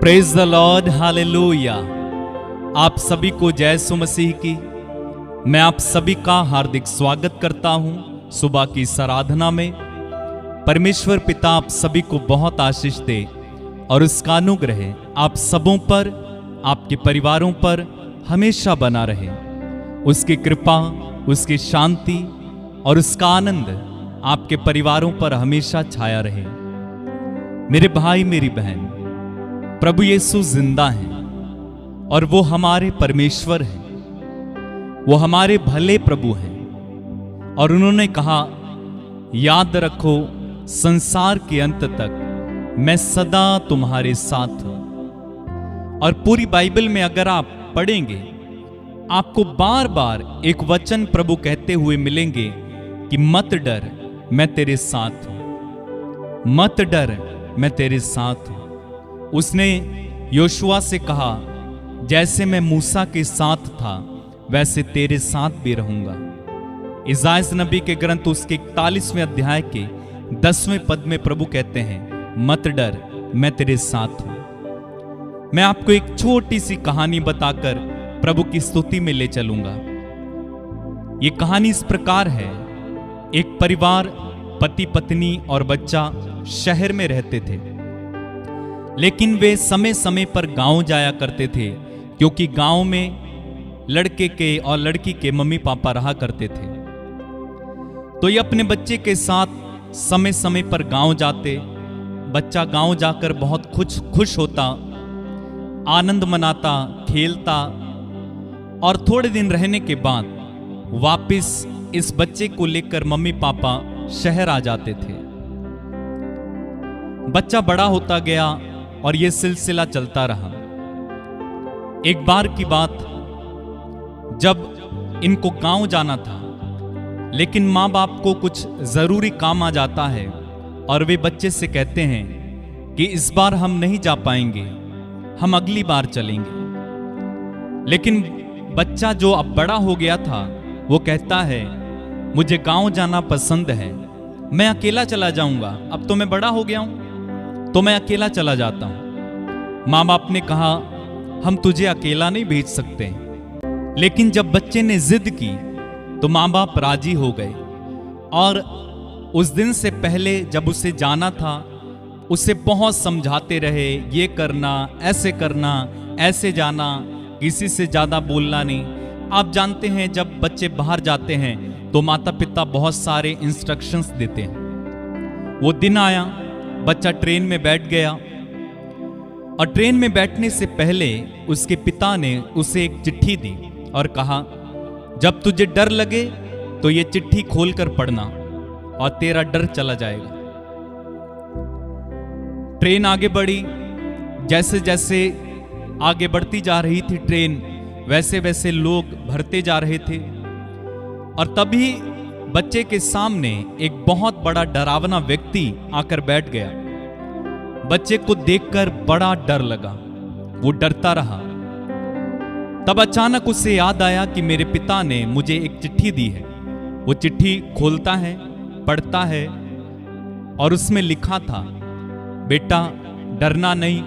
Praise the Lord, hallelujah. आप सभी को जय यीशु मसीह की। मैं आप सभी का हार्दिक स्वागत करता हूं सुबह की इस आराधना में। परमेश्वर पिता आप सभी को बहुत आशीष दे और उसका अनुग्रह आप सबों पर, आपके परिवारों पर हमेशा बना रहे। उसकी कृपा, उसकी शांति और उसका आनंद आपके परिवारों पर हमेशा छाया रहे। मेरे भाई मेरी बहन, प्रभु यीशु जिंदा हैं और वो हमारे परमेश्वर हैं। वो हमारे भले प्रभु हैं और उन्होंने कहा, याद रखो संसार के अंत तक मैं सदा तुम्हारे साथ हूं। और पूरी बाइबल में अगर आप पढ़ेंगे, आपको बार बार एक वचन प्रभु कहते हुए मिलेंगे कि मत डर, मैं तेरे साथ हूं। मत डर, मैं तेरे साथ हूं। उसने योशुआ से कहा, जैसे मैं मूसा के साथ था वैसे तेरे साथ भी रहूंगा। इसाइयाह नबी के ग्रंथ उसके 41वें अध्याय के 10वें पद में प्रभु कहते हैं, मत डर, मैं तेरे साथ हूं। मैं आपको एक छोटी सी कहानी बताकर प्रभु की स्तुति में ले चलूंगा। ये कहानी इस प्रकार है। एक परिवार, पति पत्नी और बच्चा शहर में रहते थे, लेकिन वे समय समय पर गांव जाया करते थे, क्योंकि गांव में लड़के के और लड़की के मम्मी पापा रहा करते थे। तो ये अपने बच्चे के साथ समय समय पर गांव जाते। बच्चा गांव जाकर बहुत खुश होता, आनंद मनाता, खेलता और थोड़े दिन रहने के बाद वापस इस बच्चे को लेकर मम्मी पापा शहर आ जाते थे। बच्चा बड़ा होता गया और यह सिलसिला चलता रहा। एक बार की बात, जब इनको गांव जाना था, लेकिन माँ बाप को कुछ जरूरी काम आ जाता है और वे बच्चे से कहते हैं कि इस बार हम नहीं जा पाएंगे, हम अगली बार चलेंगे। लेकिन बच्चा जो अब बड़ा हो गया था, वो कहता है, मुझे गांव जाना पसंद है, मैं अकेला चला जाऊंगा। अब तो मैं बड़ा हो गया हूं, तो मैं अकेला चला जाता हूं। माँ बाप ने कहा, हम तुझे अकेला नहीं भेज सकते। लेकिन जब बच्चे ने जिद की तो माँ बाप राजी हो गए। और उस दिन से पहले जब उसे जाना था, उसे बहुत समझाते रहे, ये करना, ऐसे जाना, किसी से ज्यादा बोलना नहीं। आप जानते हैं, जब बच्चे बाहर जाते हैं तो माता पिता बहुत सारे इंस्ट्रक्शंस देते हैं। वो दिन आया, बच्चा ट्रेन में बैठ गया और ट्रेन में बैठने से पहले उसके पिता ने उसे एक चिट्ठी दी और कहा, जब तुझे डर लगे तो ये चिट्ठी खोलकर पढ़ना और तेरा डर चला जाएगा। ट्रेन आगे बढ़ी। जैसे जैसे आगे बढ़ती जा रही थी ट्रेन, वैसे वैसे लोग भरते जा रहे थे। और तभी बच्चे के सामने एक बहुत बड़ा डरावना व्यक्ति आकर बैठ गया। बच्चे को देखकर बड़ा डर लगा, वो डरता रहा। तब अचानक उसे याद आया कि मेरे पिता ने मुझे एक चिट्ठी दी है। वो चिट्ठी खोलता है, पढ़ता है और उसमें लिखा था, बेटा डरना नहीं,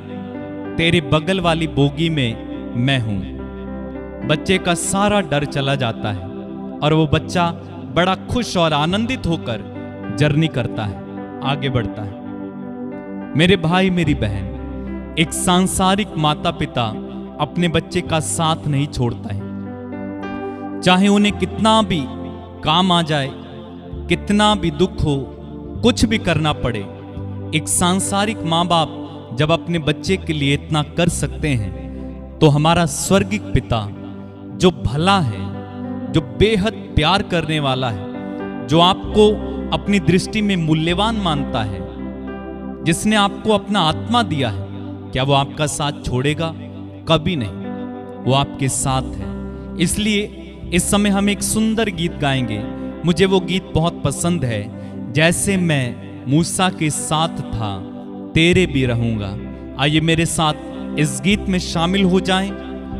तेरे बगल वाली बोगी में मैं हूं। बच्चे का सारा डर चला जाता है और वो बच्चा बड़ा खुश और आनंदित होकर जर्नी करता है, आगे बढ़ता है। मेरे भाई मेरी बहन, एक सांसारिक माता पिता अपने बच्चे का साथ नहीं छोड़ता है। चाहे उन्हें कितना भी काम आ जाए, कितना भी दुख हो, कुछ भी करना पड़े, एक सांसारिक माँ बाप जब अपने बच्चे के लिए इतना कर सकते हैं, तो हमारा स्वर्गिक पिता जो भला है, जो बेहद प्यार करने वाला है, जो आपको अपनी दृष्टि में मूल्यवान मानता है, जिसने आपको अपना आत्मा दिया है, क्या वो आपका साथ छोड़ेगा? कभी नहीं, वो आपके साथ है। इसलिए इस समय हम एक सुंदर गीत गाएंगे। मुझे वो गीत बहुत पसंद है, जैसे मैं मूसा के साथ था तेरे भी रहूंगा। आइए मेरे साथ इस गीत में शामिल हो जाएं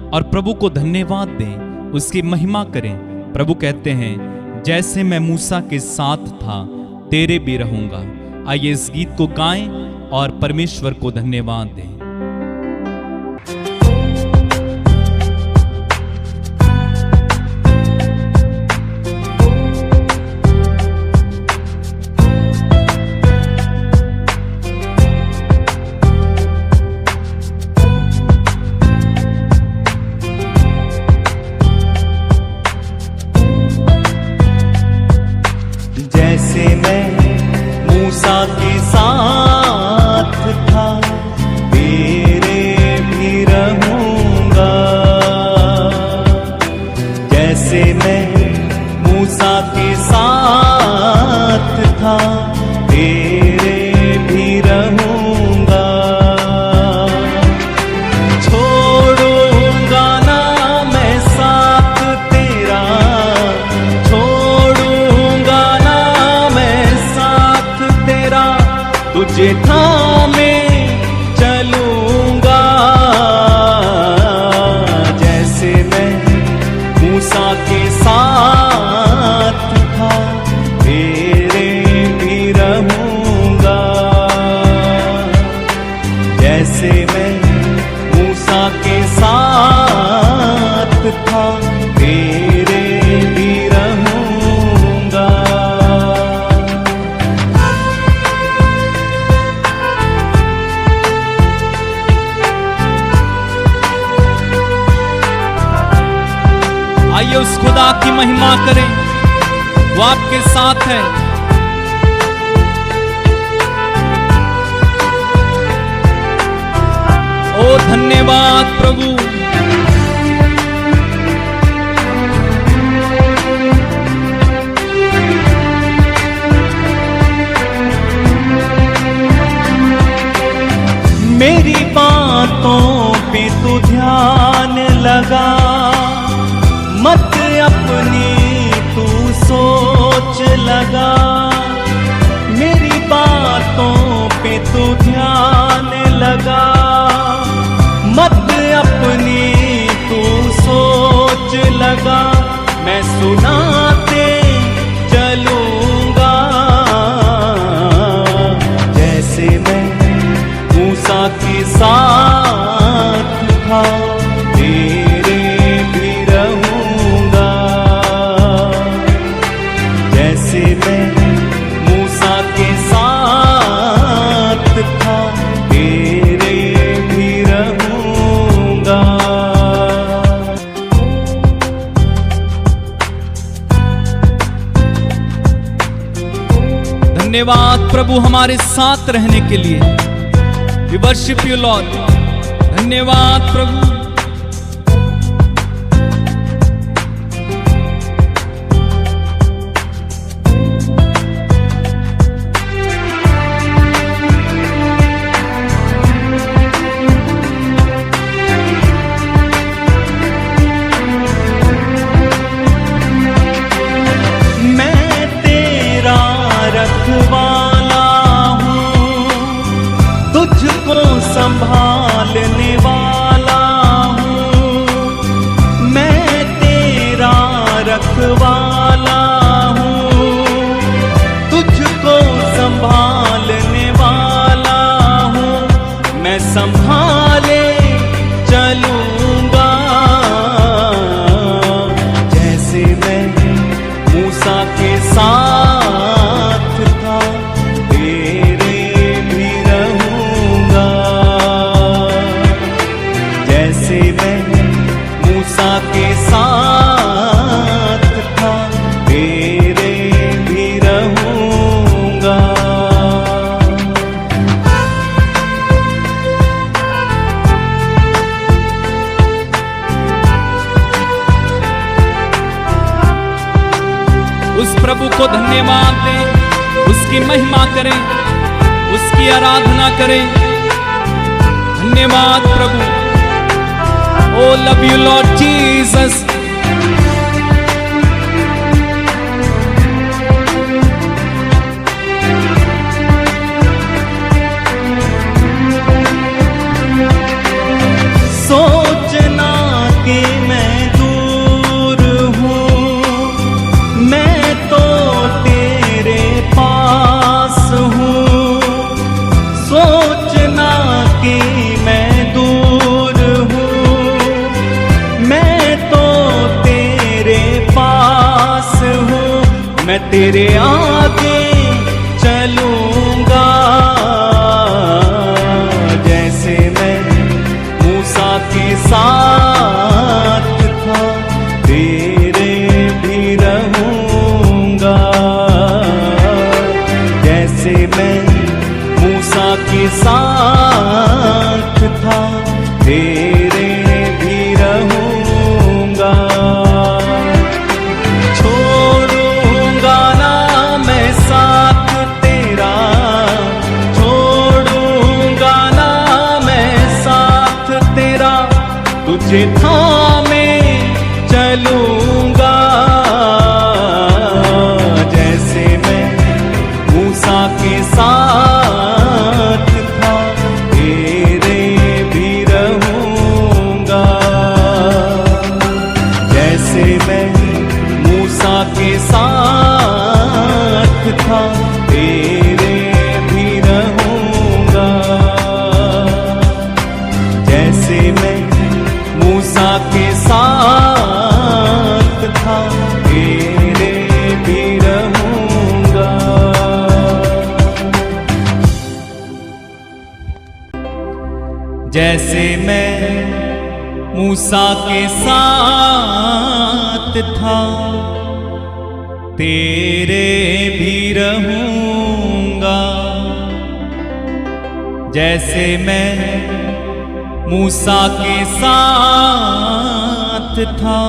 और प्रभु को धन्यवाद दें, उसकी महिमा करें। प्रभु कहते हैं, जैसे मैं मूसा के साथ था तेरे भी रहूंगा। आइए इस गीत को गाएं और परमेश्वर को धन्यवाद दें। जैसे मैं मूसा के साथ था तेरे भी रहूंगा। आइए उस खुदा की महिमा करें, वो आपके साथ है। ओ धन्यवाद प्रभु। मेरी बातों पे तू ध्यान लगा, मत अपनी तू सोच लगा। मेरी बातों पे तू ध्यान लगा, मत अपनी तू सोच लगा। मैं सुनाते चलूंगा, जैसे मैं मूसा के साथ था तेरे भी रहूंगा। जैसे मैं मूसा के साथ था तेरे भी रहूंगा। धन्यवाद प्रभु हमारे साथ रहने के लिए। We worship you Lord। धन्यवाद प्रभु। मैं तेरा रखवाला हूँ, तुझको संभालने वाला हूँ। मैं तेरा रखवाला हूँ, तुझको संभालने वाला हूँ। मैं संभाले चलूंगा, जैसे मैं मूसा के साथ था तेरे भी रहूंगा। जैसे मैं मूसा के साथ था तेरे भी रहूंगा। उस प्रभु को धन्यवाद दें, उसकी महिमा करें, उसकी आराधना करें। धन्यवाद प्रभु। Oh love you Lord Jesus। सोचना कि मैं दूर हूँ, मैं तो तेरे पास हूँ। सोचना कि मैं दूर हूँ, मैं तो तेरे पास हूँ। मैं तेरे आगे चलूंगा, जैसे मैं मूसा के साथ था तेरे भी रहूंगा। जैसे मैं मूसा के साथ था तेरे भी रहूंगा। छोड़ूंगा ना मैं साथ तेरा, छोड़ूंगा ना मैं साथ तेरा। तुझे थामे चलूंगा, जैसे मैं मूसा के साथ था तेरे भी रहूंगा। जैसे मैं मूसा के साथ था तेरे भी रहूंगा। जैसे मैं मूसा के साथ था तेरे भी रहूंगा। जैसे मैं मूसा के साथ था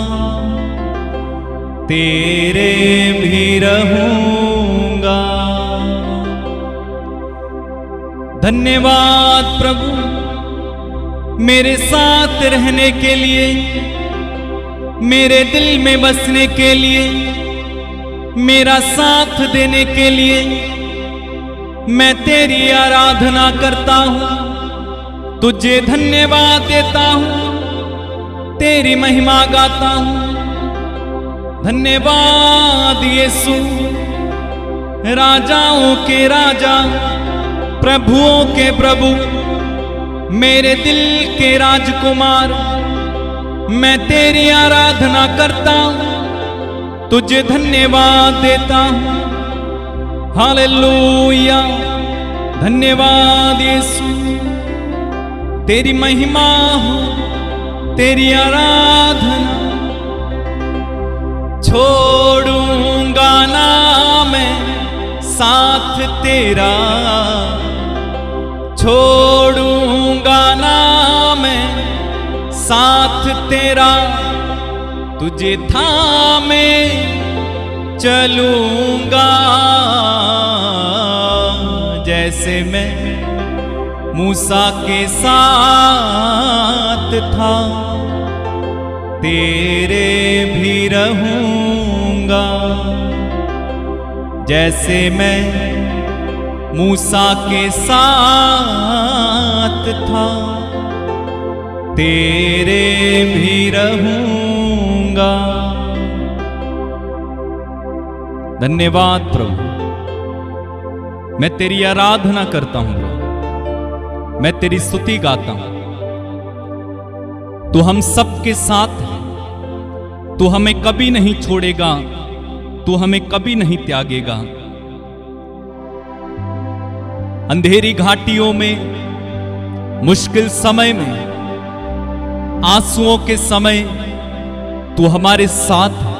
तेरे भी रहूंगा। धन्यवाद प्रभु मेरे साथ रहने के लिए, मेरे दिल में बसने के लिए, मेरा साथ देने के लिए। मैं तेरी आराधना करता हूं, तुझे धन्यवाद देता हूं, तेरी महिमा गाता हूं। धन्यवाद यीशु, राजाओं के राजा, प्रभुओं के प्रभु, मेरे दिल के राजकुमार। मैं तेरी आराधना करता हूं, तुझे धन्यवाद देता हूं। हालेलुया, धन्यवाद यीशु, तेरी महिमा हो, तेरी आराधना। छोड़ूंगा ना मैं साथ तेरा, छोड़ूंगा ना मैं साथ तेरा, तुझे थामे चलूंगा। जैसे मैं मूसा के साथ था तेरे भी रहूंगा। जैसे मैं मूसा के साथ था तेरे भी रहूंगा। धन्यवाद प्रभु, मैं तेरी आराधना करता हूं प्रभु, मैं तेरी स्तुति गाता हूं। तू हम सबके साथ है, तू हमें कभी नहीं छोड़ेगा, तू हमें कभी नहीं त्यागेगा। अंधेरी घाटियों में, मुश्किल समय में, आंसुओं के समय तू हमारे साथ है।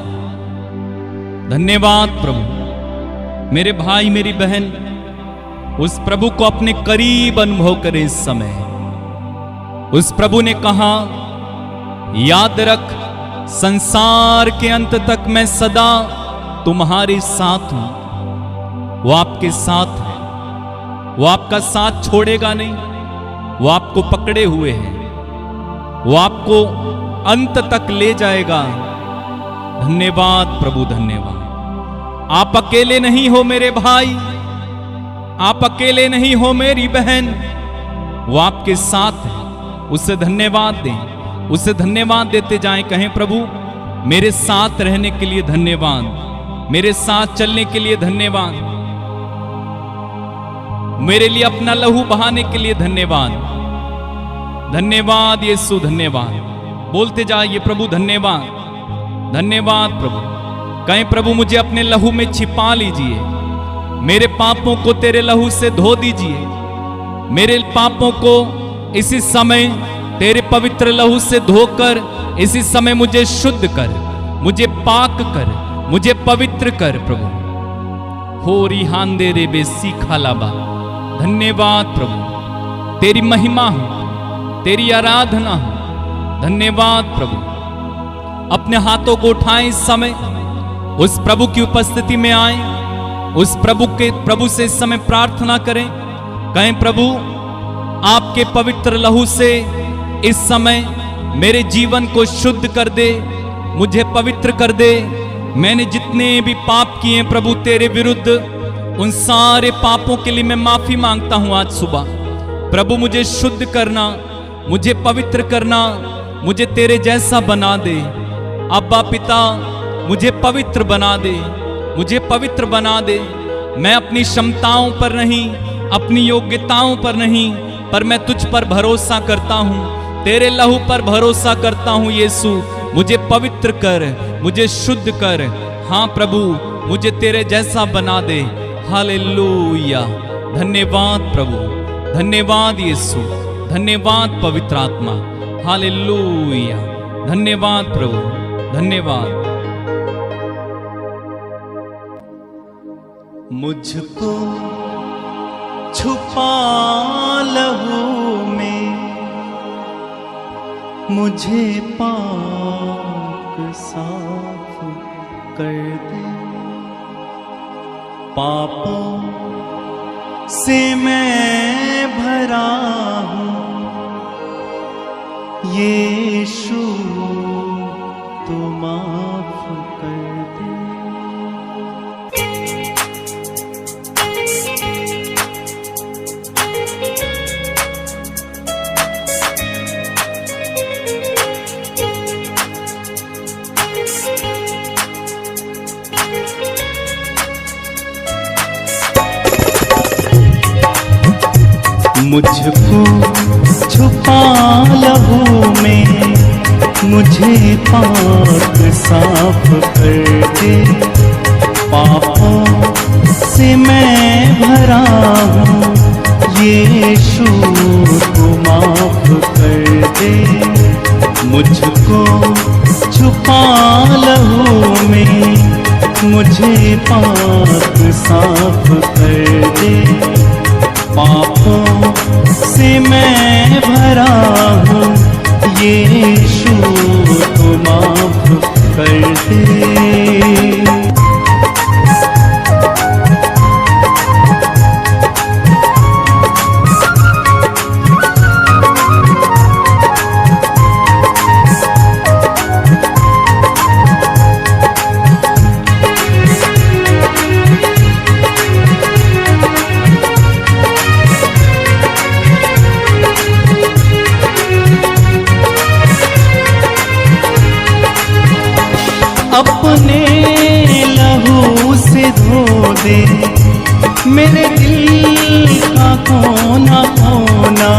धन्यवाद प्रभु। मेरे भाई मेरी बहन उस प्रभु को अपने करीब अनुभव करें इस समय। उस प्रभु ने कहा, याद रख संसार के अंत तक मैं सदा तुम्हारे साथ हूं। वो आपके साथ है, वो आपका साथ छोड़ेगा नहीं, वो आपको पकड़े हुए है, वो आपको अंत तक ले जाएगा। धन्यवाद प्रभु, धन्यवाद। आप अकेले नहीं हो मेरे भाई, आप अकेले नहीं हो मेरी बहन, वो आपके साथ है। उसे धन्यवाद दें, उसे धन्यवाद देते जाएं। कहें, प्रभु मेरे साथ रहने के लिए धन्यवाद, मेरे साथ चलने के लिए धन्यवाद, मेरे लिए अपना लहू बहाने के लिए धन्यवाद। धन्यवाद यीशु, धन्यवाद। बोलते जाइए, प्रभु धन्यवाद, धन्यवाद प्रभु। कहें, प्रभु मुझे अपने लहू में छिपा लीजिए, मेरे पापों को तेरे लहू से धो दीजिए। मेरे पापों को इसी समय तेरे पवित्र लहू से धोकर इसी समय मुझे शुद्ध कर, मुझे पाक कर, मुझे पवित्र कर प्रभु। हो रिहांदे रे बेसी खालाबा। धन्यवाद प्रभु, तेरी महिमा हो, तेरी आराधना हो। धन्यवाद प्रभु। अपने हाथों को उठाएं इस समय, उस प्रभु की उपस्थिति में आए, उस प्रभु से इस समय प्रार्थना करें। कहें, प्रभु आपके पवित्र लहू से इस समय मेरे जीवन को शुद्ध कर दे, मुझे पवित्र कर दे। मैंने जितने भी पाप किए प्रभु तेरे विरुद्ध, उन सारे पापों के लिए मैं माफी मांगता हूं आज सुबह। प्रभु मुझे शुद्ध करना, मुझे पवित्र करना, मुझे तेरे जैसा बना दे। अब्बा पिता मुझे पवित्र बना दे, मुझे पवित्र बना दे। मैं अपनी क्षमताओं पर नहीं, अपनी योग्यताओं पर नहीं, पर मैं तुझ पर भरोसा करता हूं, तेरे लहू पर भरोसा करता हूं। यीशु मुझे पवित्र कर, मुझे शुद्ध कर। हाँ प्रभु, मुझे तेरे जैसा बना दे। हालेलुया। धन्यवाद प्रभु, धन्यवाद यीशु, धन्यवाद पवित्र आत्मा, हालेलुया। धन्यवाद प्रभु, धन्यवाद। मुझको छुपा लहू में, मुझे पाक साफ कर दे। पापों से मैं भरा हूँ, यीशु तो माफ कर दे। मुझको छुपा लहू में, मुझे पाक साफ कर दे। पापों से मैं भरा हूँ, यीशु को माफ कर दे। मुझको छुपा लहू में, मुझे पाक साफ कर दे। पापों से मैं भरा हूँ, यीशु तो माफ कर दे। अपने लहू से धो दे मेरे दिल का कोना कोना।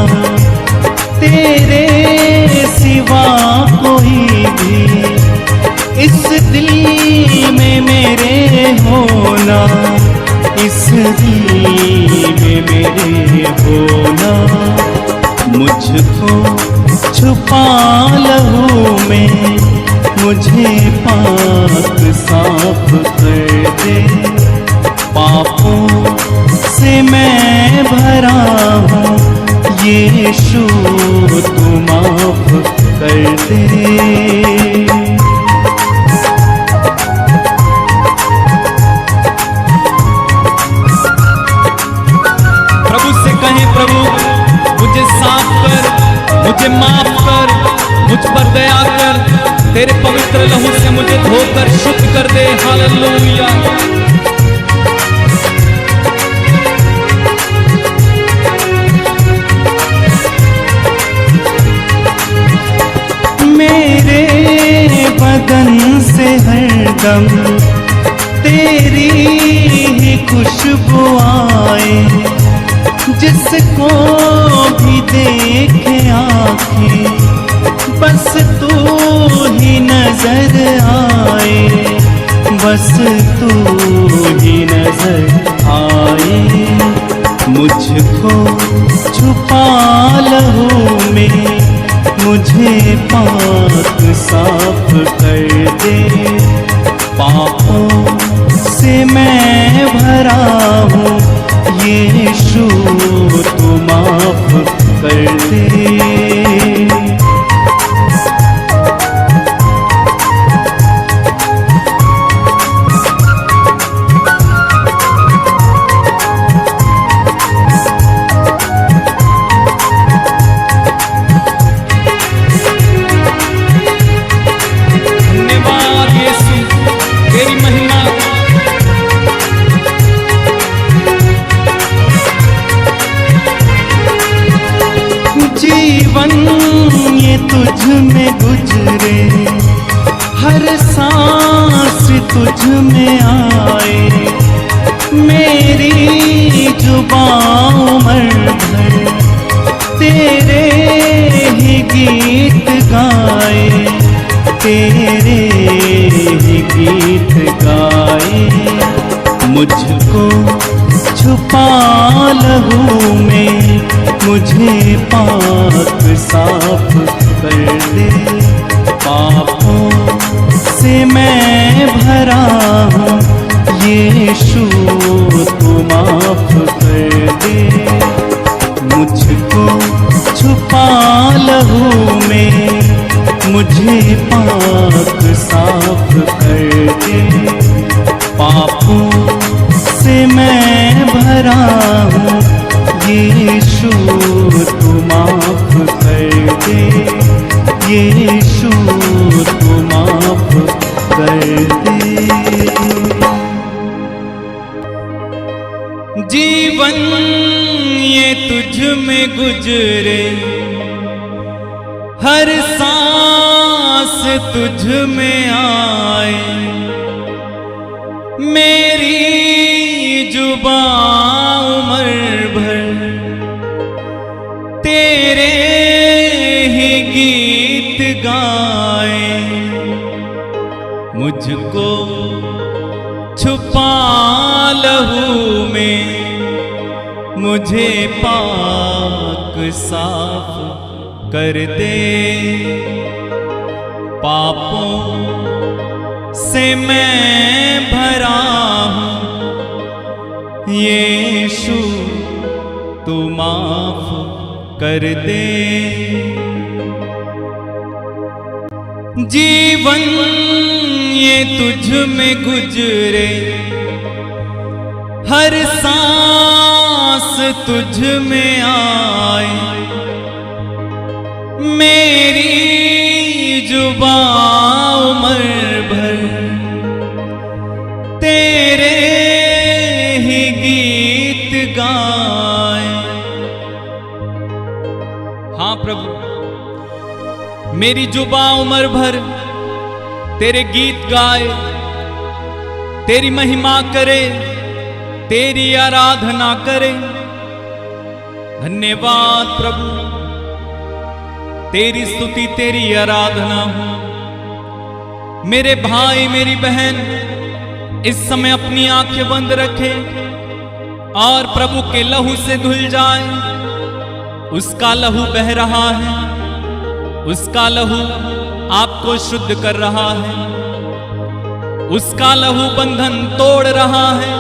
तेरे सिवा कोई भी इस दिल में मेरे होना, इस दिल में मेरे होना। मुझको छुपा लहू में, मुझे पाक साफ कर दे। पापों से मैं भरा हूँ, यीशु तू माफ कर दे। प्रभु से कहें, प्रभु मुझे साफ कर, मुझे माफ कर, मुझ पर दया कर। तेरे पवित्र लहू से मुझे धोकर शुद्ध कर दे। हालेलुया। मेरे बदन से हरदम तेरी ही खुशबू आए। जिसको भी देखे आँखें, बस तू ही नजर आए, बस तू ही नजर आए। मुझको छुपा लहू में, मुझे पाक साफ कर दे। पापों से मैं भरा हूँ, यीशु तू माफ कर दे। जीवन ये तुझ में गुजरे, हर सांस तुझ में आए। मेरी जुबां उम्र भर तेरे ही गीत गाए, तेरे ही गीत गाए। मुझको छुपा लहू में मुझे पाक साफ कर दे। पापों से मैं भरा हूँ, यीशु तू माफ कर दे। मुझको छुपा लहू में मुझे पाक साफ कर दे। पापों से मैं भरा हूँ, यीशु तू माफ कर दे। यीशु तू माफ कर दे। जीवन ये तुझ में गुजरे, हर सांस तुझ में आए। मेरी जुबां उम्र भर तेरे ही गीत गाए। मुझको छुपा लहू में मुझे पाक साफ कर दे। पापों से मैं भरा हूँ, यीशु तू माफ कर दे। जीवन ये तुझ में गुजरे, हर सांस तुझ में आए। मेरी जुबां उम्र भर तेरे ही गीत गाए। हाँ प्रभु, मेरी जुबां उम्र भर तेरे गीत गाए, तेरी महिमा करे, तेरी आराधना करे। धन्यवाद प्रभु, तेरी स्तुति तेरी आराधना हो। मेरे भाई मेरी बहन इस समय अपनी आंखें बंद रखे और प्रभु के लहू से धुल जाए। उसका लहू बह रहा है, उसका लहू आपको शुद्ध कर रहा है, उसका लहू बंधन तोड़ रहा है,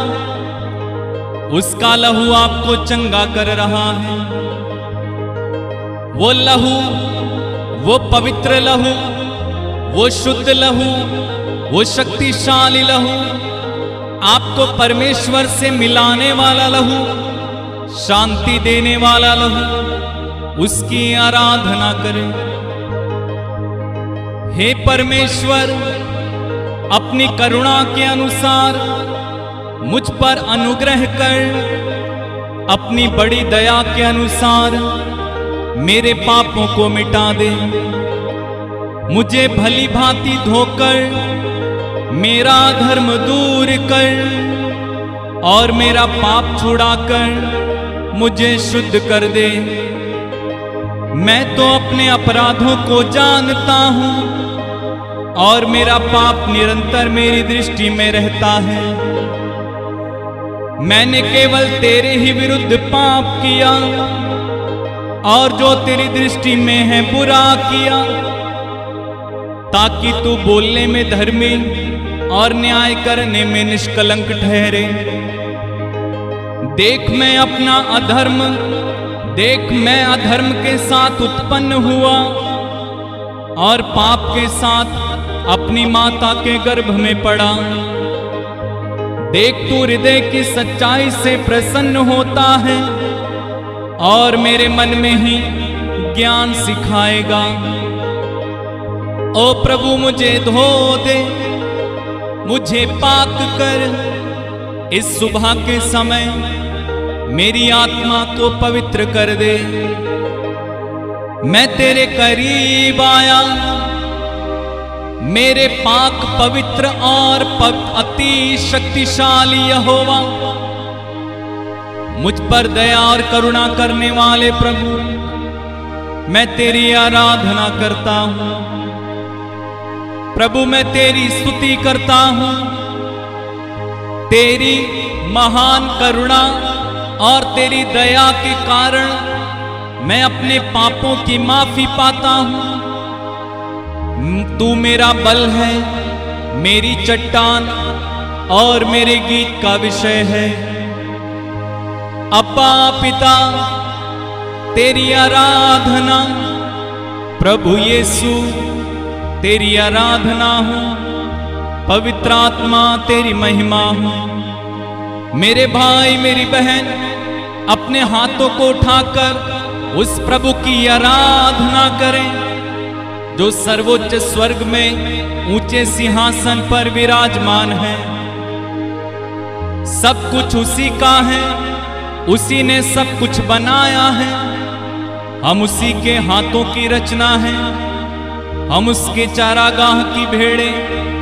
उसका लहू आपको चंगा कर रहा है। वो लहू, वो पवित्र लहू, वो शुद्ध लहू, वो शक्तिशाली लहू, आपको परमेश्वर से मिलाने वाला लहू, शांति देने वाला लहू, उसकी आराधना करें। हे परमेश्वर, अपनी करुणा के अनुसार मुझ पर अनुग्रह कर। अपनी बड़ी दया के अनुसार मेरे पापों को मिटा दे। मुझे भली भांति धोकर मेरा धर्म दूर कर और मेरा पाप छुड़ाकर मुझे शुद्ध कर दे। मैं तो अपने अपराधों को जानता हूं और मेरा पाप निरंतर मेरी दृष्टि में रहता है। मैंने केवल तेरे ही विरुद्ध पाप किया और जो तेरी दृष्टि में है बुरा किया, ताकि तू बोलने में धर्मी और न्याय करने में निष्कलंक ठहरे। देख मैं अपना अधर्म, देख मैं अधर्म के साथ उत्पन्न हुआ और पाप के साथ अपनी माता के गर्भ में पड़ा। देख तू हृदय की सच्चाई से प्रसन्न होता है और मेरे मन में ही ज्ञान सिखाएगा। ओ प्रभु मुझे धो दे, मुझे पाक कर। इस सुबह के समय मेरी आत्मा को पवित्र कर दे। मैं तेरे करीब आया, मेरे पाक पवित्र और अति शक्तिशाली यहोवा, मुझ पर दया और करुणा करने वाले प्रभु, मैं तेरी आराधना करता हूं। प्रभु मैं तेरी स्तुति करता हूं। तेरी महान करुणा और तेरी दया के कारण मैं अपने पापों की माफी पाता हूं। तू मेरा बल है, मेरी चट्टान और मेरे गीत का विषय है। अब्बा पिता तेरी आराधना, प्रभु यीशु तेरी आराधना हो, पवित्र आत्मा तेरी महिमा हो। मेरे भाई मेरी बहन अपने हाथों को उठाकर उस प्रभु की आराधना करें जो सर्वोच्च स्वर्ग में ऊंचे सिंहासन पर विराजमान है। सब कुछ उसी का है, उसी ने सब कुछ बनाया है। हम उसी के हाथों की रचना है, हम उसके चारागाह की भेड़े,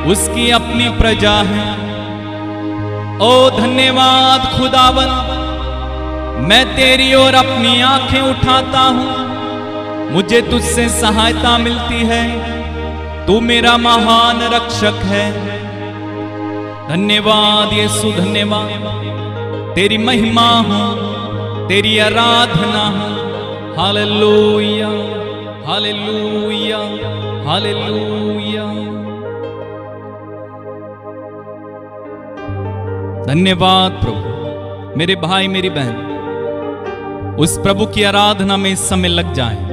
उसकी अपनी प्रजा है। ओ धन्यवाद खुदावन, मैं तेरी ओर अपनी आंखें उठाता हूं, मुझे तुझसे सहायता मिलती है। तू मेरा महान रक्षक है। धन्यवाद यीशु, धन्यवाद। तेरी महिमा हो, तेरी आराधना हो। Hallelujah, hallelujah, hallelujah. धन्यवाद प्रभु। मेरे भाई मेरी बहन उस प्रभु की आराधना में इस समय लग जाएं।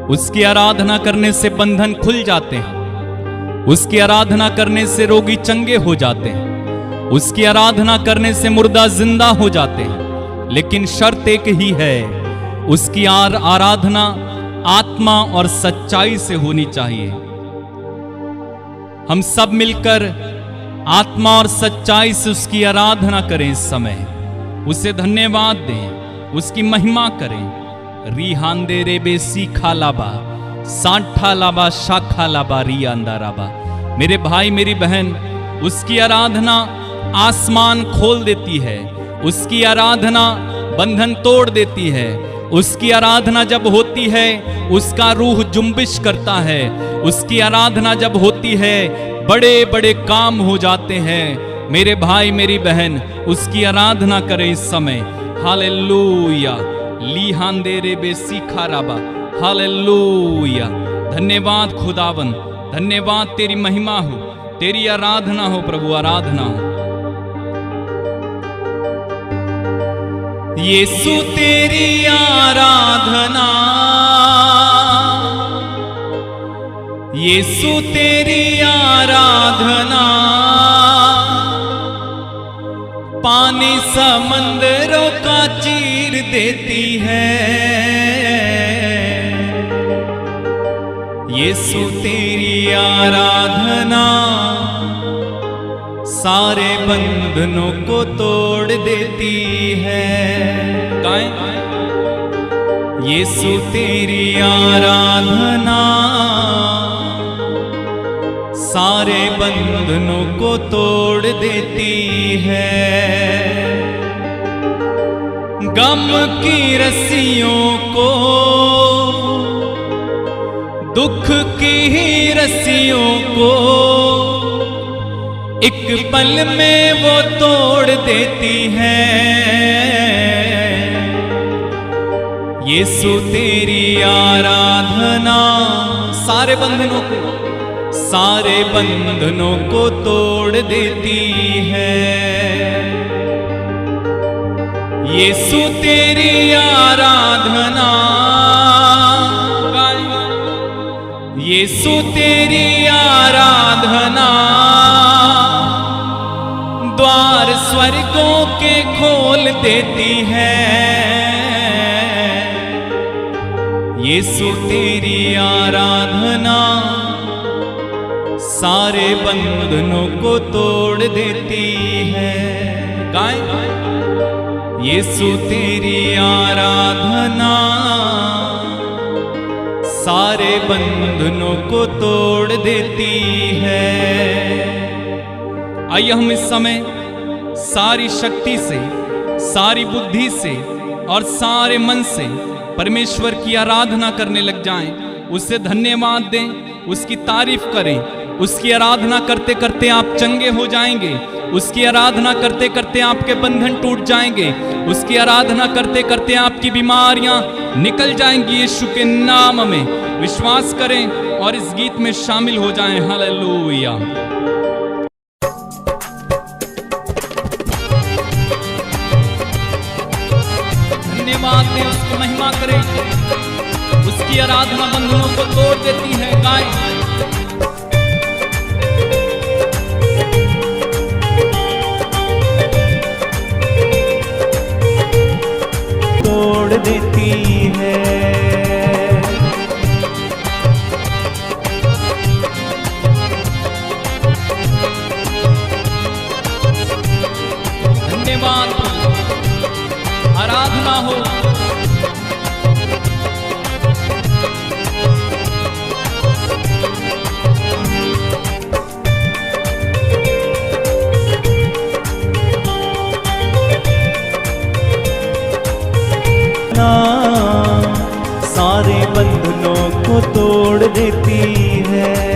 उसकी आराधना करने से बंधन खुल जाते हैं, उसकी आराधना करने से रोगी चंगे हो जाते हैं, उसकी आराधना करने से मुर्दा जिंदा हो जाते हैं। लेकिन शर्त एक ही है, उसकी आराधना आत्मा और सच्चाई से होनी चाहिए। हम सब मिलकर आत्मा और सच्चाई से उसकी आराधना करें। इस समय उसे धन्यवाद दें, उसकी महिमा करें। रिहांदे रे बेसी खालाबा, सांठा लाबा, शाखा लाबा, रियांदा राबा। मेरे भाई मेरी बहन, उसकी आराधना आसमान खोल देती है, उसकी आराधना बंधन तोड़ देती है। उसकी आराधना जब होती है उसका रूह जुम्बिश करता है। उसकी आराधना जब होती है बड़े बड़े काम हो जाते हैं। मेरे भाई मेरी बहन उसकी आराधना करें इस समय। हालेलुया, लीहांदे रे बेसी खाराबा। हालेलुया, धन्यवाद खुदावन, धन्यवाद। तेरी महिमा हो, तेरी आराधना हो प्रभु, आराधना हो। यीशु तेरी आराधना, यीशु तेरी आराधना, पानी समंदरों का चीर देती है। यीशु तेरी आराधना सारे बंधनों को तोड़ देती है। गाएं, यीशु तेरी आराधना सारे बंधनों को तोड़ देती है। गम की रस्सियों को, दुख की रस्सियों को एक पल में वो तोड़ देती है। यीशु तेरी आराधना सारे बंधनों को, सारे बंधनों को तोड़ देती है। यीशु तेरी आराधना, यीशु तेरी आराधना द्वार स्वर्गों के खोल देती है। यीशु तेरी आराधना सारे बंधनों को तोड़ देती है। गाएं, यीशु तेरी आराधना सारे बंधनों को तोड़ देती है। आइए हम इस समय सारी शक्ति से, सारी बुद्धि से और सारे मन से परमेश्वर की आराधना करने लग जाएं। उससे धन्यवाद दें, उसकी तारीफ करें। उसकी आराधना करते करते आप चंगे हो जाएंगे। उसकी आराधना करते करते आपके बंधन टूट जाएंगे। उसकी आराधना करते करते आपकी बीमारियां निकल जाएंगी। यीशु के नाम में विश्वास करें और इस गीत में शामिल हो जाएं। हालेलुया। धन्यवाद दें, उसको महिमा करें। उसकी आराधना बंधनों को तोड़ देती है। गाएं। तोड़ देती है। धन्यवाद। आराधना हो। सारे बंधनों को तोड़ देती है।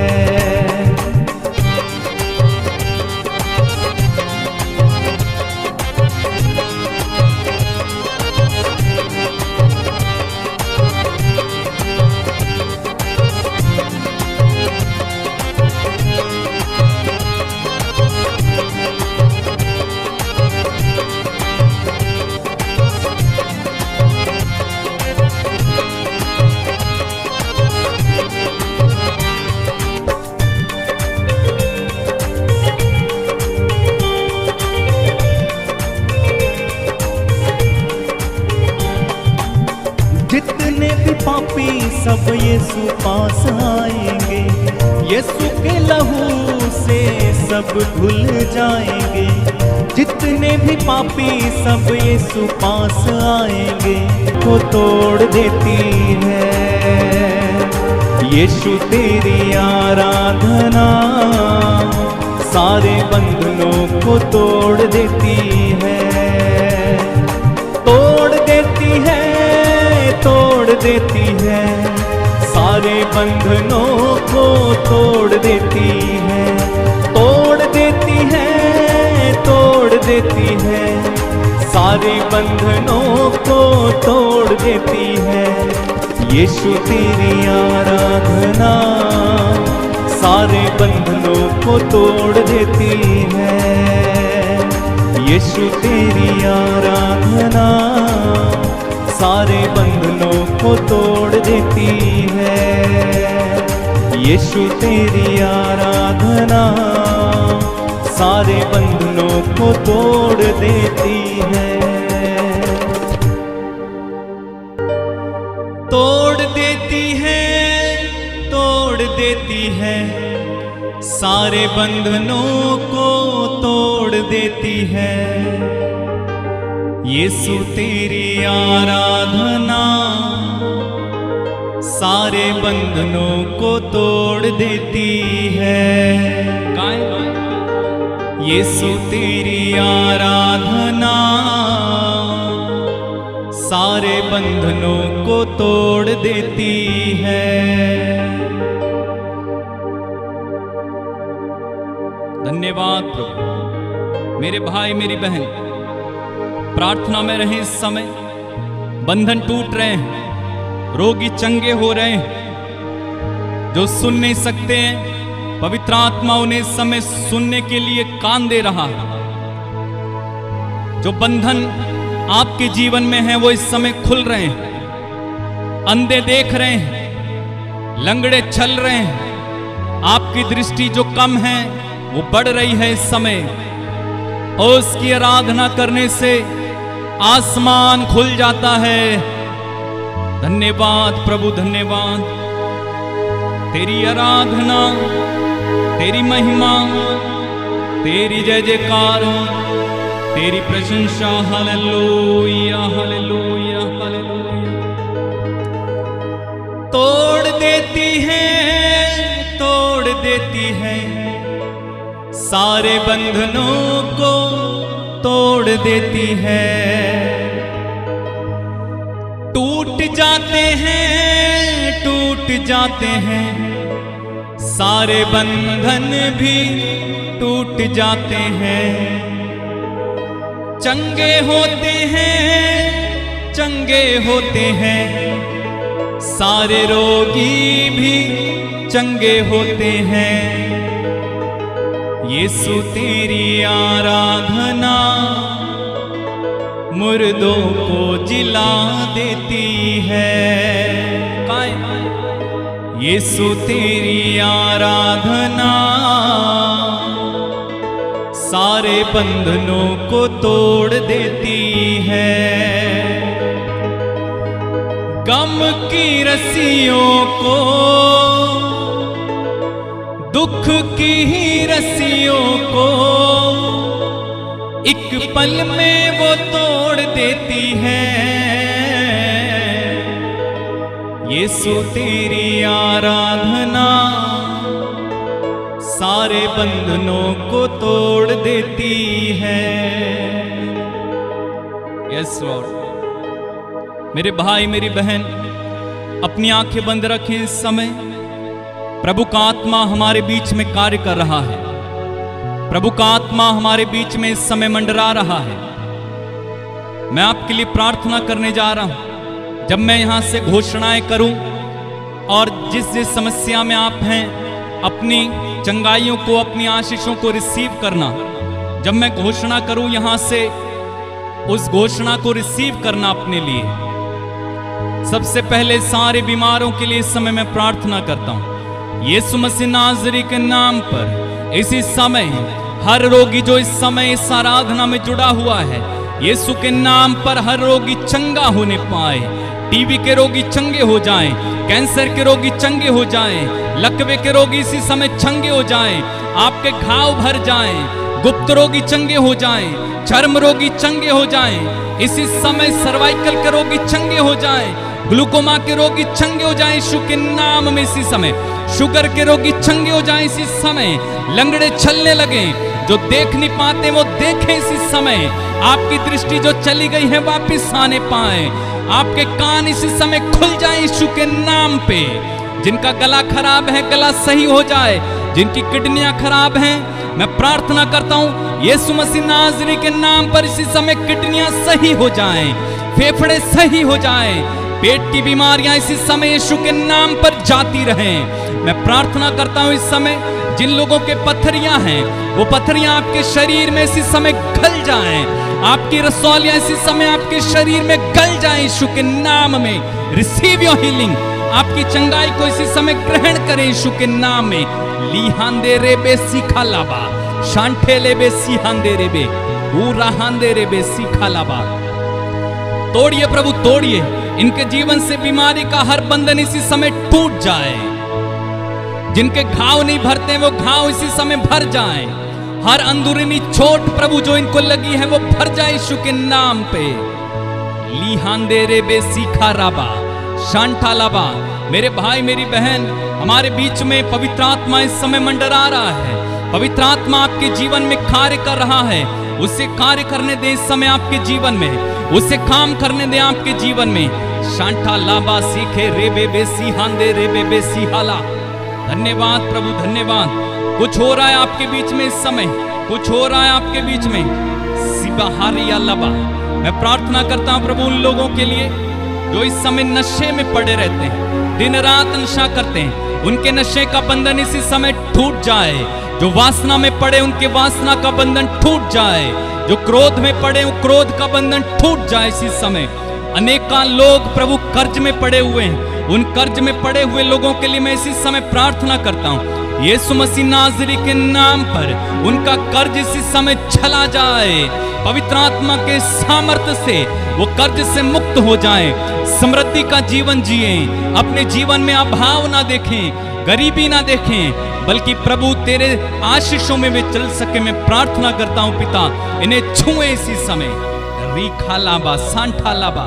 जितने भी पापी सब यीशु पास आएंगे। यीशु के लहू से सब धुल जाएंगे। जितने भी पापी सब यीशु पास आएंगे। वो तोड़ देती है। यीशु तेरी आराधना सारे बंधनों को तोड़ देती है। तोड़ देती है, तोड़ देती है। सारे बंधनों को तोड़ देती है। तोड़ देती है, तोड़ देती है। सारे बंधनों को तोड़ देती है। यीशु तेरी आराधना सारे बंधनों को तोड़ देती है। यीशु तेरी आराधना सारे बंधनों को तोड़ देती है। यीशु तेरी आराधना सारे बंधनों को तोड़ देती है। तोड़ देती है, तोड़ देती है। सारे बंधनों को तोड़ देती है। यीशु तेरी आराधना सारे बंधनों को तोड़ देती है। यीशु तेरी आराधना सारे बंधनों को तोड़ देती है। धन्यवाद प्रभु। मेरे भाई मेरी बहन प्रार्थना में रहे। इस समय बंधन टूट रहे हैं, रोगी चंगे हो रहे हैं। जो सुन नहीं सकते हैं, पवित्र आत्मा उन्हें इस समय सुनने के लिए कान दे रहा है। जो बंधन आपके जीवन में है वो इस समय खुल रहे हैं। अंधे देख रहे हैं, लंगड़े चल रहे हैं। आपकी दृष्टि जो कम है वो बढ़ रही है इस समय। और उसकी आराधना करने से आसमान खुल जाता है। धन्यवाद प्रभु, धन्यवाद। तेरी आराधना, तेरी महिमा, तेरी जय जयकार, तेरी प्रशंसा। Hallelujah, hallelujah, hallelujah. तोड़ देती है, तोड़ देती है। सारे बंधनों को तोड़ देती है। टूट जाते हैं, टूट जाते हैं। सारे बंधन भी टूट जाते हैं। चंगे होते हैं, चंगे होते हैं, सारे रोगी भी चंगे होते हैं। यीशु तेरी आराधना मुर्दों को जिला देती है। यीशु तेरी आराधना सारे बंधनों को तोड़ देती है। गम की रस्सियों को, दुख की ही रस्सियों को एक पल में वो तोड़ देती है। यीशु तेरी आराधना सारे बंधनों को तोड़ देती है। Yes Lord. मेरे भाई मेरी बहन, अपनी आंखें बंद रखें। इस समय प्रभु का आत्मा हमारे बीच में कार्य कर रहा है। प्रभु का आत्मा हमारे बीच में इस समय मंडरा रहा है। मैं आपके लिए प्रार्थना करने जा रहा हूं। जब मैं यहां से घोषणाएं करूं और जिस जिस समस्या में आप हैं, अपनी चंगाइयों को, अपनी आशीषों को रिसीव करना। जब मैं घोषणा करूं यहां से, उस घोषणा को रिसीव करना अपने लिए। सबसे पहले सारे बीमारों के लिए इस समय मैं प्रार्थना करता हूं। यीशु मसीह नाज़री के नाम पर इसी समय हर रोगी जो इस समय इस आराधना में जुड़ा हुआ है, यीशु के नाम पर हर रोगी चंगा होने पाए। टीबी के रोगी चंगे हो जाएं, कैंसर के रोगी चंगे हो जाएं, लकवे के रोगी इसी समय चंगे हो जाएं, आपके घाव भर जाएं, गुप्त रोगी चंगे हो जाएं, चर्म रोगी चंगे हो जाएं, इसी समय सर्वाइकल के रोगी चंगे हो जाएं, ग्लूकोमा के रोगी चंगे हो जाएं यीशु के नाम में। इसी समय शुगर के रोगी चंगे हो जाएं। इसी समय लंगड़े चलने लगे, जो देख नहीं पाते वो देखें। इसी समय आपकी दृष्टि जो चली गई है वापिस आने पाए। आपके कान इसी समय खुल जाएं यीशु के नाम पे। जिनका गला खराब है गला सही हो जाए, जिनकी किडनियां खराब हैं मैं प्रार्थना करता हूं यीशु मसीह नाज़री के नाम पर इसी समय किडनियां सही हो जाएं, फेफड़े सही हो जाएं, पेट की बीमारियां इसी समय यीशु के नाम पर जाती रहें। मैं प्रार्थना करता हूं इस समय जिन लोगों के पत्थरियां हैं वो पत्थरियां आपके शरीर में इसी समय गल जाएं। आपकी रसौलियां इसी समय आपके शरीर में गल जाएं यीशु के नाम में। Receive your healing. आपकी चंगाई को इसी समय ग्रहण करें यीशु के नाम में। लीहांदे रेबे सीखा लाबा, शांठे लेबे सीहांदे रेबे, ऊराहांदे रेबे सीखा लाबा। तोड़िए प्रभु, तोड़िए। इनके जीवन से बीमारी का हर बंधन इसी समय टूट जाए। जिनके घाव नहीं भरते वो घाव इसी समय भर जाएं। हर अंदरूनी चोट प्रभु जो इनको लगी है वो भर जाए यीशु के नाम पे। लीहांदे रेबे सीखा राबा, शांठा लाबा। मेरे भाई मेरी बहन, हमारे बीच में पवित्र आत्मा इस समय मंडरा रहा है। पवित्र आत्मा आपके जीवन में कार्य कर रहा है। उसे कार्य करने दे इस समय आपके जीवन में, उसे काम करने दे आपके जीवन में। शांठा लाबा सीखे रेबे बेसी हांदे रेबे बेसी हाला। धन्यवाद प्रभु, धन्यवाद। कुछ हो रहा है आपके बीच में इस समय, कुछ हो रहा है आपके बीच में। सिबाहारिया लबा। मैं प्रार्थना करता हूं प्रभु उन लोगों के लिए जो इस समय नशे में पड़े रहते हैं, दिन रात नशा करते हैं, उनके नशे का बंधन इसी समय टूट जाए। जो वासना में पड़े उनके वासना का बंधन टूट जाए। जो क्रोध में पड़े वो क्रोध का बंधन टूट जाए इसी समय। अनेका लोग प्रभु कर्ज में पड़े हुए हैं, उन कर्ज में पड़े हुए लोगों के लिए मैं इसी समय प्रार्थना करता हूं यीशु मसीह नाज़री के नाम पर उनका कर्ज इसी समय चला जाए। पवित्र आत्मा के सामर्थ्य से वो कर्ज से मुक्त हो जाएं, समृद्धि का जीवन जिए, अपने जीवन में अभाव ना देखें, गरीबी ना देखें, बल्कि प्रभु तेरे आशीषों में वे चल सके। मैं प्रार्थना करता हूं पिता, इन्हें छुए इसी समय। रीखा लाबा, सांठा लाबा,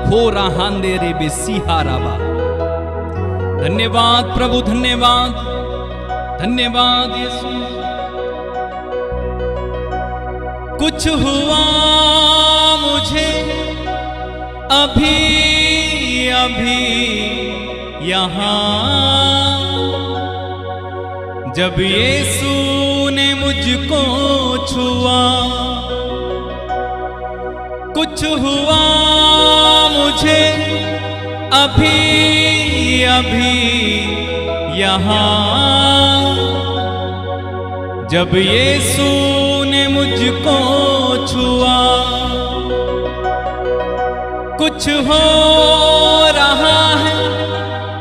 हो राहांदे रे बेसीहा राबा। धन्यवाद प्रभु, धन्यवाद, धन्यवाद यीशु। कुछ हुआ मुझे अभी अभी यहाँ, जब यीशु ने मुझको छुआ, कुछ हुआ मुझे अभी अभी यहाँ। जब यीशु ने मुझको छुआ, कुछ हो रहा है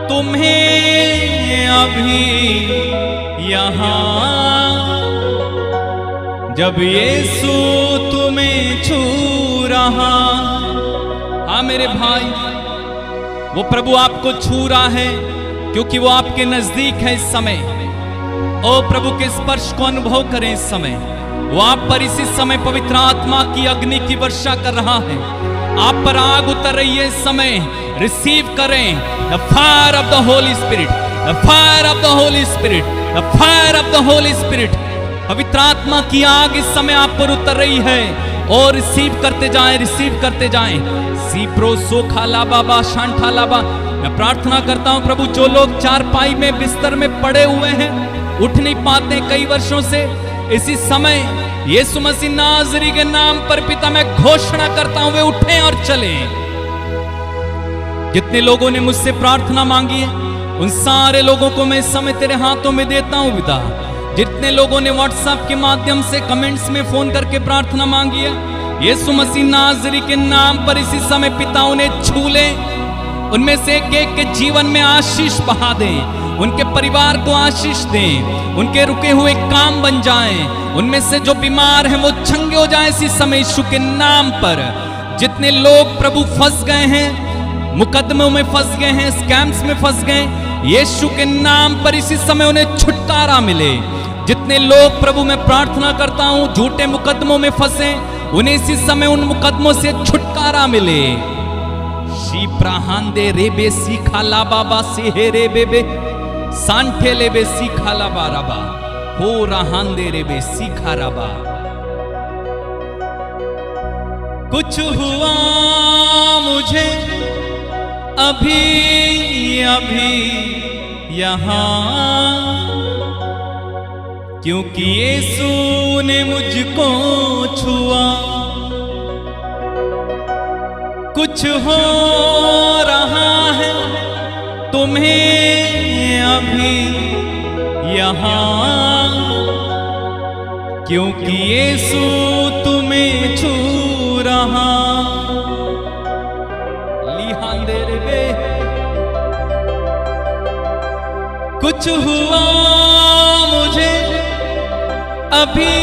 तुम्हें अभी यहाँ। जब यीशु तुम्हें छू रहा, हाँ मेरे भाई, वो प्रभु आपको छू रहा है क्योंकि वो आपके नजदीक है इस समय। ओ प्रभु के स्पर्श को अनुभव करें इस समय। वो आप पर इसी समय पवित्र आत्मा की अग्नि की वर्षा कर रहा है। आप पर आग उतर रही है इस समय। रिसीव करें the fire of the Holi spirit, the fire of the Holi spirit, the fire of the Holi spirit. पवित्र आत्मा की आग इस समय आप पर उतर रही है और रिसीव करते जाएं, रिसीव करते जाएं। सीप्रो सोखा लाबा शांठा लाबा। मैं प्रार्थना करता हूं प्रभु, जो लोग चारपाई में बिस्तर में पड़े हुए हैं, उठ नहीं पाते कई वर्षों से, इसी समय यीशु मसीह नाज़री के नाम पर पिता मैं घोषणा करता हूं वे उठें और चलें। जितने लोगों ने मुझसे प्रार्थना मांगी है उन सारे लोगों को मैं इस समय तेरे हाथों में देता हूं पिता। जितने लोगों ने व्हाट्सएप के माध्यम से कमेंट्स में फोन करके प्रार्थना मांगी है, यीशु मसीह नाज़री के नाम पर इसी समय पिता उन्हें छू ले। उनमें से एक एक के जीवन में आशीष बहा दें, उनके परिवार को आशीष दें, उनके रुके हुए काम बन जाएं। उनमें से जो बीमार हैं वो चंगे हो जाएं इसी समय यीशु के नाम पर। जितने लोग प्रभु फंस गए हैं, मुकदमों में फंस गए हैं, स्कैम्स में फंस गए, यीशु के नाम पर इसी समय उन्हें छुटकारा मिले। जितने लोग प्रभु मैं प्रार्थना करता हूं झूठे मुकदमों में फंसे, उन्हें इसी समय उन मुकदमों से छुटकारा मिले। शीप्राहांदे रेबे सीखा लाबाबा से हे रे बेबे सांठे लेबे सीखा लाबा रबा हो रहांदे रेबे सीखा रबा। कुछ हुआ मुझे अभी अभी यहाँ, क्योंकि यीशु ने मुझको छुआ। कुछ हो रहा है तुम्हें अभी यहाँ, क्योंकि यीशु तुम्हें छू रहा। लिहांदे रे, कुछ हुआ मुझे अभी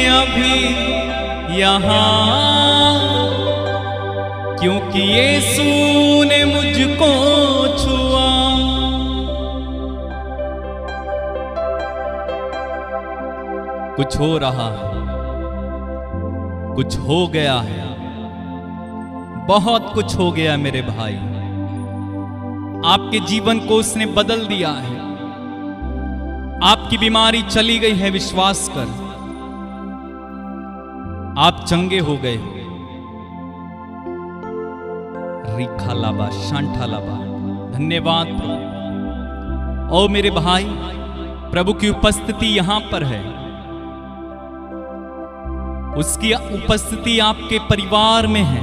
अभी यहाँ, क्योंकि यीशु ने मुझको छुआ। कुछ हो रहा है, कुछ हो गया है, बहुत कुछ हो गया मेरे भाई। आपके जीवन को उसने बदल दिया है। आपकी बीमारी चली गई है, विश्वास कर। आप चंगे हो गए। रिखा लाबा शांठा लाबा, धन्यवाद प्रभु। ओ मेरे भाई, प्रभु की उपस्थिति यहां पर है। उसकी उपस्थिति आपके परिवार में है।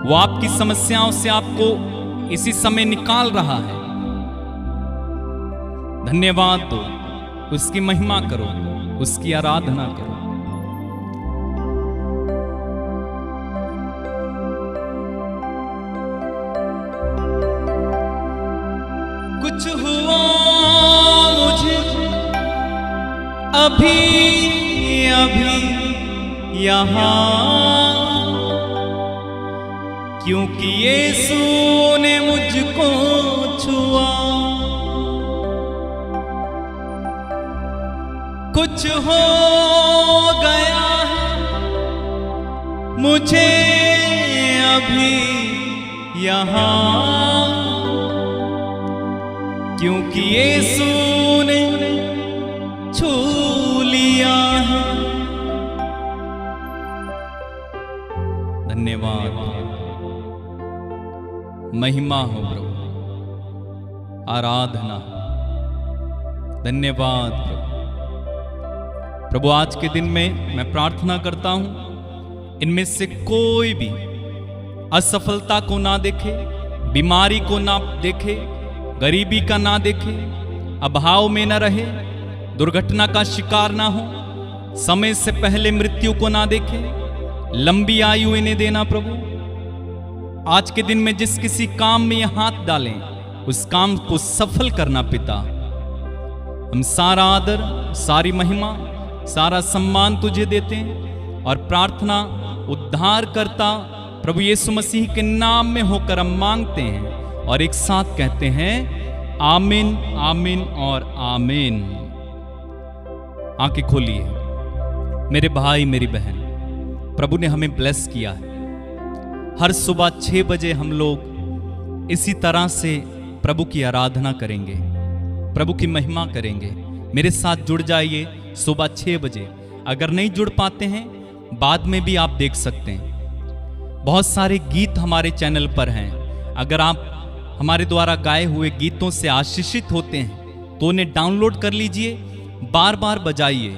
वो आपकी समस्याओं से आपको इसी समय निकाल रहा है। धन्यवाद दो, उसकी महिमा करो, उसकी आराधना करो। कुछ हुआ मुझे अभी अभी यहाँ, क्योंकि यीशु ने मुझको छुआ। कुछ हो गया है मुझे अभी यहाँ, क्योंकि यीशु ने छू लिया है। धन्यवाद, महिमा हो प्रभु। आराधना। धन्यवाद प्रभु। आज के दिन में मैं प्रार्थना करता हूं, इनमें से कोई भी असफलता को ना देखे, बीमारी को ना देखे, गरीबी का ना देखे, अभाव में ना रहे, दुर्घटना का शिकार ना हो, समय से पहले मृत्यु को ना देखे, लंबी आयु इन्हें देना प्रभु। आज के दिन में जिस किसी काम में ये हाथ डालें, उस काम को सफल करना पिता। हम सारा आदर, सारी महिमा, सारा सम्मान तुझे देते हैं और प्रार्थना उद्धार करता प्रभु यीशु मसीह के नाम में होकर हम मांगते हैं और एक साथ कहते हैं आमीन, आमीन और आमीन। आंखें खोलिए मेरे भाई मेरी बहन, प्रभु ने हमें ब्लेस किया है। हर सुबह 6 बजे हम लोग इसी तरह से प्रभु की आराधना करेंगे, प्रभु की महिमा करेंगे। मेरे साथ जुड़ जाइए सुबह 6 बजे। अगर नहीं जुड़ पाते हैं बाद में भी आप देख सकते हैं। बहुत सारे गीत हमारे चैनल पर हैं। अगर आप हमारे द्वारा गाए हुए गीतों से आशीषित होते हैं तो उन्हें डाउनलोड कर लीजिए, बार बार बजाइए।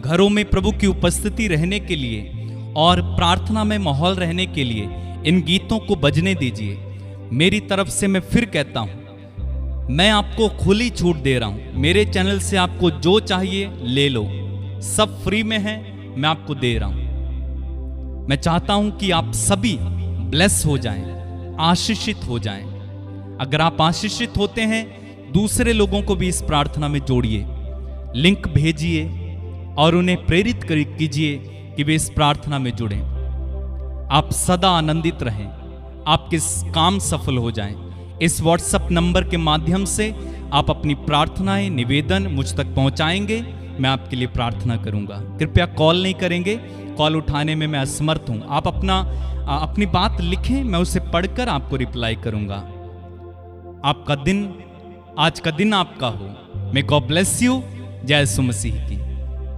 घरों में प्रभु की उपस्थिति रहने के लिए और प्रार्थना में माहौल रहने के लिए इन गीतों को बजने दीजिए। मेरी तरफ से मैं फिर कहता हूं, मैं आपको खुली छूट दे रहा हूं। मेरे चैनल से आपको जो चाहिए ले लो, सब फ्री में है, मैं आपको दे रहा हूं। मैं चाहता हूं कि आप सभी ब्लेस हो जाएं, आशीषित हो जाएं। अगर आप आशीषित होते हैं, दूसरे लोगों को भी इस प्रार्थना में जोड़िए, लिंक भेजिए और उन्हें प्रेरित कीजिए कि वे इस प्रार्थना में जुड़ें। आप सदा आनंदित रहें, आपके काम सफल हो जाएं। इस व्हाट्सएप नंबर के माध्यम से आप अपनी प्रार्थनाएं, निवेदन मुझ तक पहुंचाएंगे, मैं आपके लिए प्रार्थना करूंगा। कृपया कॉल नहीं करेंगे, कॉल उठाने में मैं असमर्थ हूं। आप अपनी बात लिखें, मैं उसे पढ़कर आपको रिप्लाई करूंगा। आपका दिन, आज का दिन आपका हो। May God bless you. जय यीशु मसीह की।